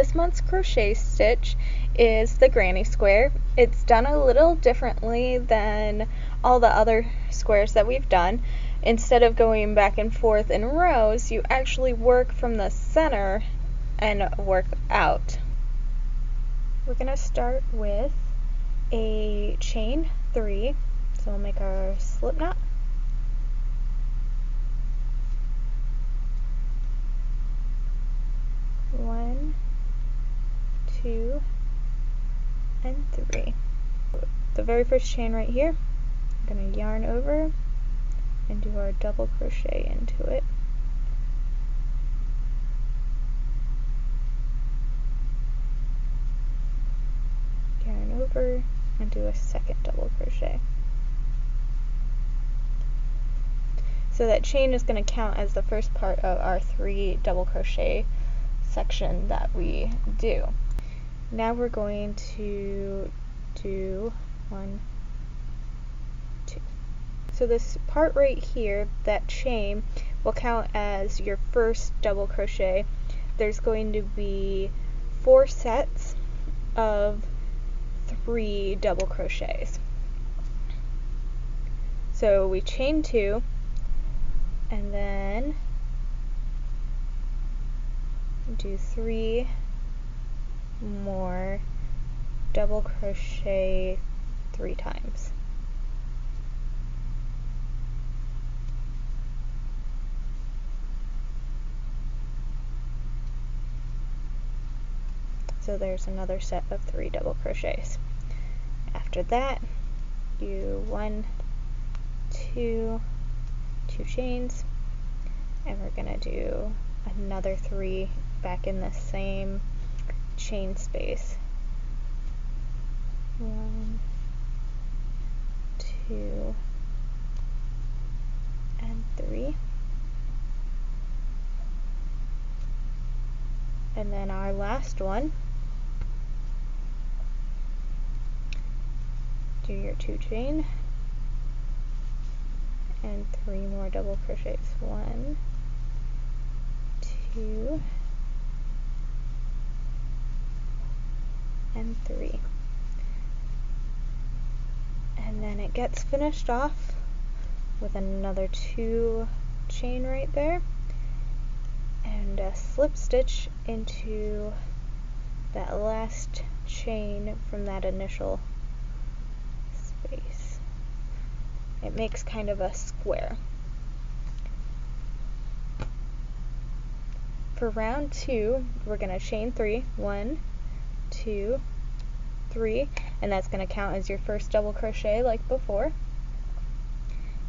This month's crochet stitch is the granny square. It's done a little differently than all the other squares that we've done. Instead of going back and forth in rows, you actually work from the center and work out. We're going to start with a chain 3, so we'll make our slip knot. One, 2, and 3. The very first chain right here, I'm going to yarn over and do our double crochet into it. Yarn over and do a second double crochet. So that chain is going to count as the first part of our 3 double crochet section that we do. Now we're going to do 1, 2. So this part right here, that chain, will count as your first double crochet. There's going to be 4 sets of 3 double crochets. So we chain 2 and then do 3 more double crochet 3 times. So there's another set of 3 double crochets. After that, do 1, 2, 2 chains, and we're going to do another 3 back in the same chain space. 1, 2, and 3. And then our last one, do your 2 chain and 3 more double crochets. 1, 2, and 3. And then it gets finished off with another 2 chain right there and a slip stitch into that last chain from that initial space. It makes kind of a square. For round 2, we're going to chain 3, 1, 2, 3, and that's going to count as your first double crochet like before.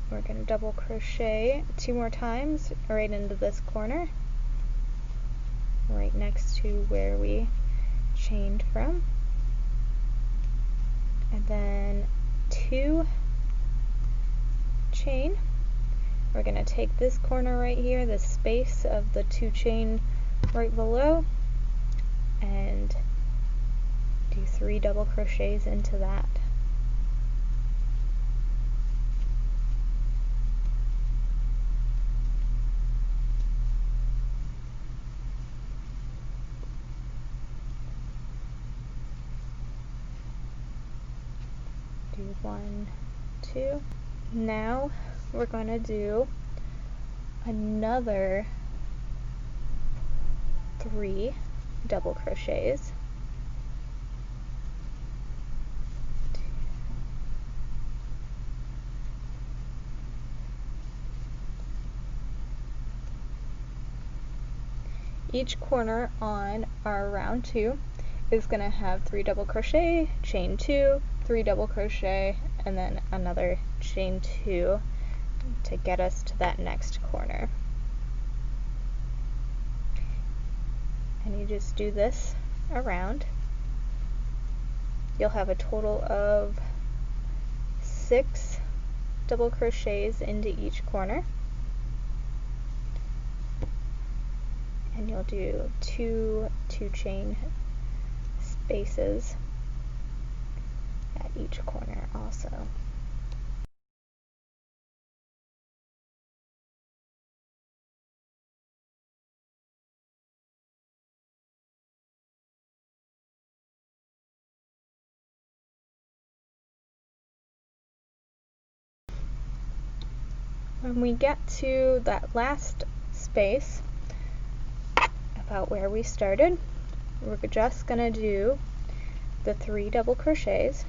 We're going to double crochet 2 more times right into this corner, right next to where we chained from, and then 2 chain. We're going to take this corner right here, the space of the 2 chain right below, and do 3 double crochets into that. Do 1, 2. Now we're going to do another 3 double crochets. Each corner on our round 2 is going to have 3 double crochet, chain 2, 3 double crochet, and then another chain 2 to get us to that next corner. And you just do this around. You'll have a total of 6 double crochets into each corner. And you'll do 2 chain spaces at each corner also. When we get to that last space, about where we started, we're just gonna do the 3 double crochets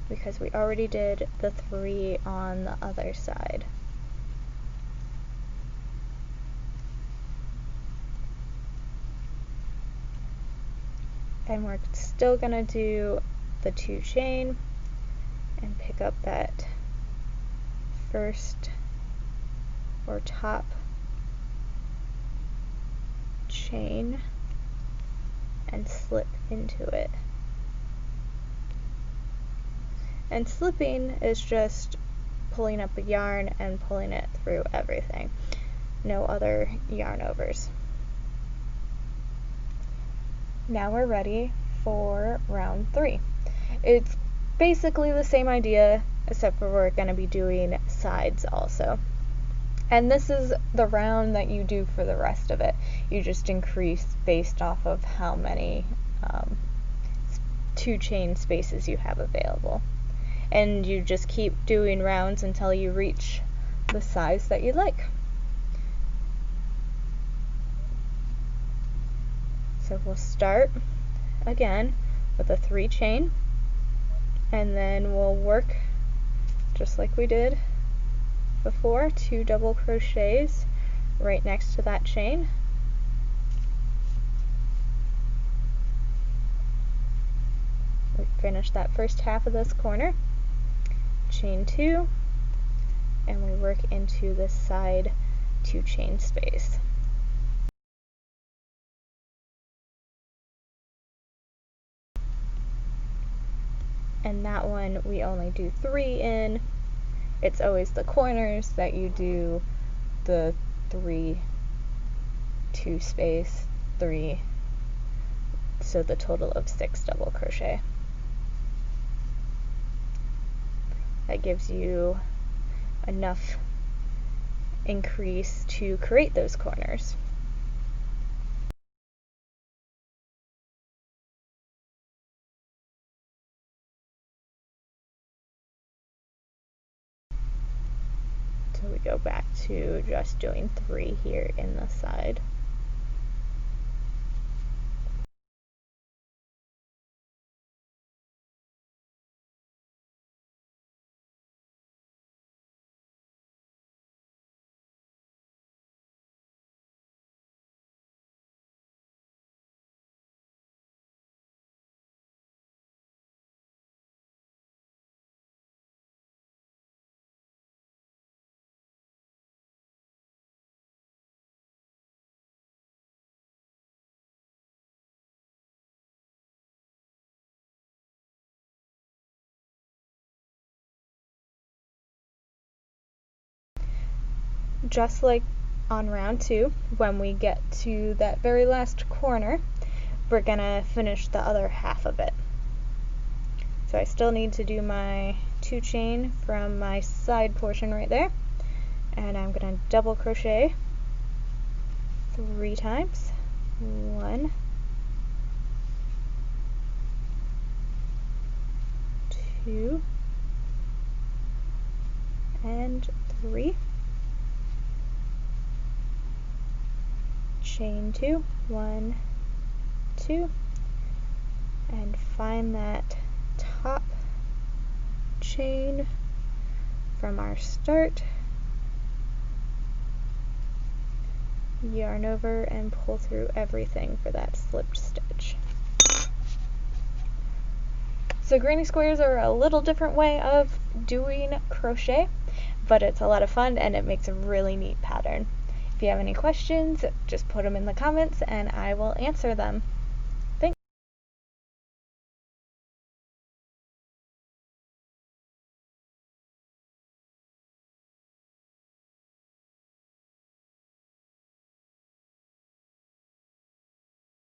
because we already did the 3 on the other side. And we're still gonna do the 2 chain and pick up that first or top chain and slip into it. And slipping is just pulling up a yarn and pulling it through everything. No other yarn overs. Now we're ready for round 3. It's basically the same idea, except for we're going to be doing sides also. And this is the round that you do for the rest of it. You just increase based off of how many 2 chain spaces you have available. And you just keep doing rounds until you reach the size that you like. So we'll start again with a 3 chain, and then we'll work just like we did before, 2 double crochets right next to that chain. We finish that first half of this corner, chain 2, and we work into this side 2 chain space. And that one we only do 3 in. It's always the corners that you do the 3 2 space 3, so the total of 6 double crochet. That gives you enough increase to create those corners. So we go back to just doing 3 here in the side. Just like on round 2, when we get to that very last corner, we're gonna finish the other half of it. So I still need to do my 2 chain from my side portion right there, and I'm gonna double crochet 3 times. 1, 2, and 3. Chain 2, 1, 2, and find that top chain from our start, yarn over and pull through everything for that slipped stitch. So granny squares are a little different way of doing crochet, but it's a lot of fun and it makes a really neat pattern. If you have any questions, just put them in the comments and I will answer them.